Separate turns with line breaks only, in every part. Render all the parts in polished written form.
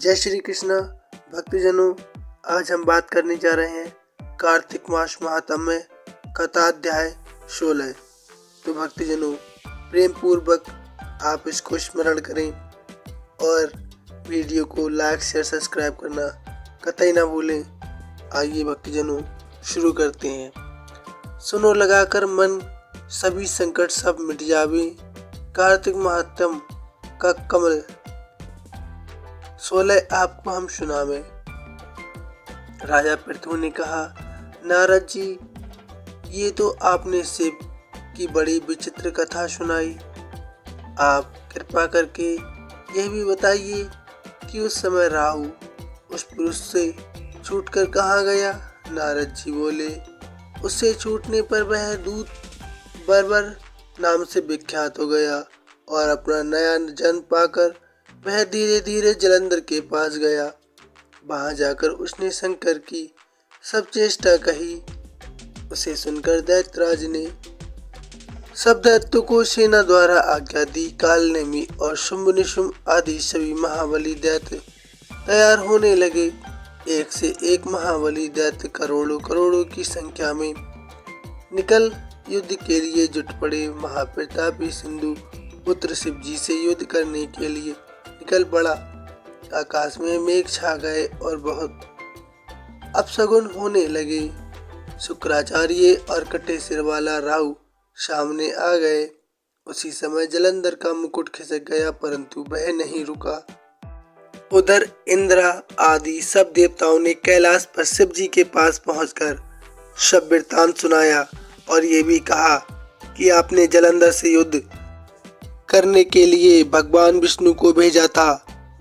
जय श्री कृष्ण भक्तजनों, आज हम बात करने जा रहे हैं कार्तिक मास महात्म्य कथा अध्याय 16। तो भक्तजनों, प्रेम पूर्वक आप इसको स्मरण करें और वीडियो को लाइक शेयर सब्सक्राइब करना कतई ना भूलें। आइए भक्तजनों शुरू करते हैं। सुनो लगाकर मन, सभी संकट सब मिट जावे, कार्तिक महात्म्य का कमल 16 आपको हम सुनावे। राजा पृथु ने कहा, नारद जी, ये तो आपने शिव की बड़ी विचित्र कथा सुनाई। आप कृपा करके यह भी बताइए कि उस समय राहु उस पुरुष से छूटकर कहाँ गया। नारद जी बोले, उससे छूटने पर वह दूत बर्बर नाम से विख्यात हो गया और अपना नया जन्म पाकर वह धीरे धीरे जलंधर के पास गया। वहां जाकर उसने शंकर की सब चेष्टा कही। उसे सुनकर दैत्यराज ने सब दैत्यों को सेना द्वारा आज्ञा दी। कालनेमी और शुंभ निशुंभ आदि सभी महाबली दैत्य तैयार होने लगे। एक से एक महाबली दैत्य करोड़ों करोड़ों की संख्या में निकल युद्ध के लिए जुट पड़े। महाप्रतापी सिंधु पुत्र शिव जी से युद्ध करने के लिए निकल पड़ा। आकाश में मेघ छा गए और बहुत अपशगुन होने लगे। शुक्राचार्य और कटे सिर वाला राहु सामने आ गए। उसी समय जलंधर का मुकुट खिसक गया, परंतु वह नहीं रुका। उधर इंद्र आदि सब देवताओं ने कैलाश पर शिव जी के पास पहुंचकर सब वृत्तांत सुनाया और ये भी कहा कि आपने जलंधर से युद्ध करने के लिए भगवान विष्णु को भेजा था।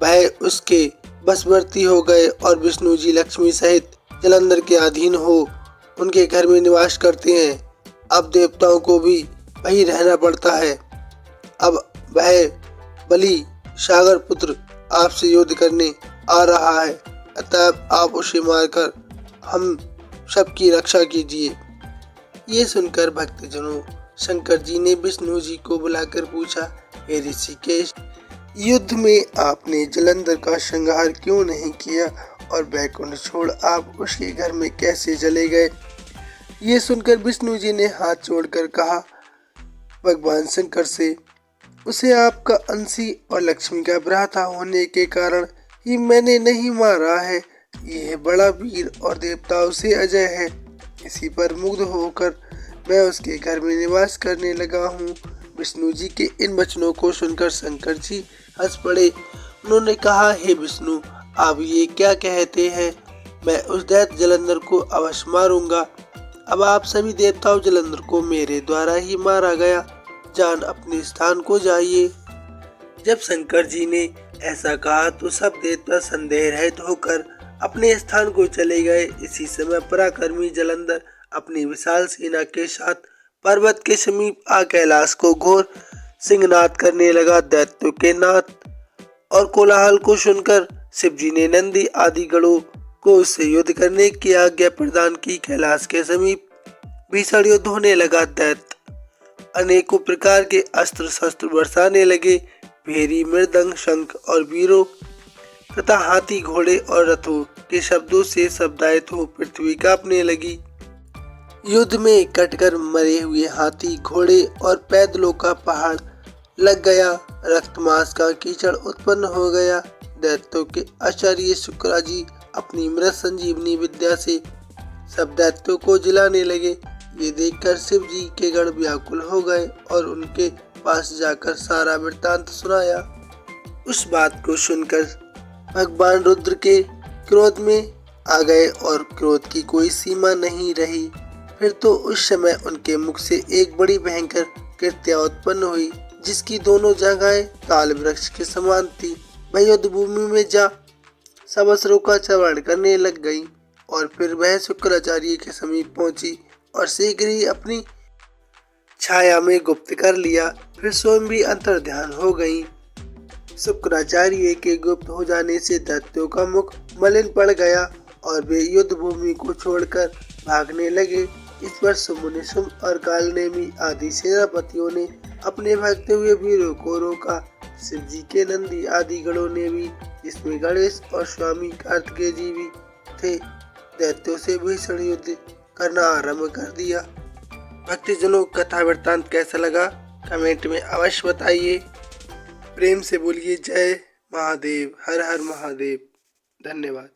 वह उसके वशवर्ती हो गए और विष्णु जी लक्ष्मी सहित जलंधर के अधीन हो उनके घर में निवास करते हैं। अब देवताओं को भी वहीं रहना पड़ता है। अब वह बलि सागर पुत्र आपसे युद्ध करने आ रहा है, अतः आप उसे मारकर हम सबकी रक्षा कीजिए। ये सुनकर भक्तजनों, शंकर जी ने विष्णु जी को बुलाकर पूछा, हे ऋषिकेश, युद्ध में आपने जलंधर का संहार क्यों नहीं किया और वैकुंठ छोड़ आप उसके घर में कैसे चले गए। ये सुनकर विष्णु जी ने हाथ जोड़कर कहा भगवान शंकर से, उसे आपका अंशी और लक्ष्मी का भ्राता होने के कारण ही मैंने नहीं मारा है। यह बड़ा वीर और देवताओं से अजय है। इसी पर मुग्ध होकर मैं उसके घर में निवास करने लगा हूँ। विष्णु जी के इन वचनों को सुनकर शंकर जी हंस पड़े। उन्होंने कहा, हे विष्णु, आप ये क्या कहते हैं। मैं उस दैत्य जलंधर को अवश्य मारूंगा। अब आप सभी देवताओं जलंधर को मेरे द्वारा ही मारा गया जान अपने स्थान को जाइए। जब शंकर जी ने ऐसा कहा तो सब देवता संदेह रहित होकर अपने स्थान को चले गए। इसी समय पराक्रमी जलंधर अपनी विशाल सेना के साथ पर्वत के समीप आ कैलाश को घोर सिंहनाद करने लगा। दैत्यों के नाद और कोलाहल को सुनकर शिव जी ने नंदी आदि गणों को उससे युद्ध करने की आज्ञा प्रदान की। कैलाश के समीप भीषण युद्ध होने लगा। दैत्य अनेकों प्रकार के अस्त्र शस्त्र बरसाने लगे। भेरी, मृदंग, शंख और वीरों तथा हाथी, घोड़े और रथों के शब्दों से शब्दायित हो पृथ्वी कांपने लगी। युद्ध में कटकर मरे हुए हाथी, घोड़े और पैदलों का पहाड़ लग गया। रक्तमांस का कीचड़ उत्पन्न हो गया। दैत्यों के आचार्य शुक्रा जी अपनी मृत संजीवनी विद्या से सब दैत्यों को जिलाने लगे। ये देखकर शिव जी के गण व्याकुल हो गए और उनके पास जाकर सारा वृत्तांत सुनाया। उस बात को सुनकर भगवान रुद्र के क्रोध में आ गए और क्रोध की कोई सीमा नहीं रही। फिर तो उस समय उनके मुख से एक बड़ी भयंकर कृत्या उत्पन्न हुई, जिसकी दोनों जगहें ताल वृक्ष के समान थी। वह युद्ध भूमि में जा सब असुरों का चरण करने लग गई और फिर वह शुक्राचार्य के समीप पहुंची और शीघ्र ही अपनी छाया में गुप्त कर लिया। फिर स्वयं भी अंतर्ध्यान हो गई। शुक्राचार्य के गुप्त हो जाने से दैत्यों का मुख मलिन पड़ गया और वे युद्ध भूमि को छोड़कर भागने लगे। इस पर शुंभ निशुंभ और कालनेमी आदि सेनापतियों ने अपने भागते हुए वीरों को रोका। शिव जी के नंदी आदि गणों ने भी जिसमें गणेश और स्वामी कार्तिकेय जी भी थे। दैत्यों से भीषण युद्ध करना आरंभ कर दिया। भक्तजनों, कथा वृत्तांत कैसा लगा कमेंट में अवश्य बताइए। प्रेम से बोलिए जय महादेव, हर हर महादेव। धन्यवाद।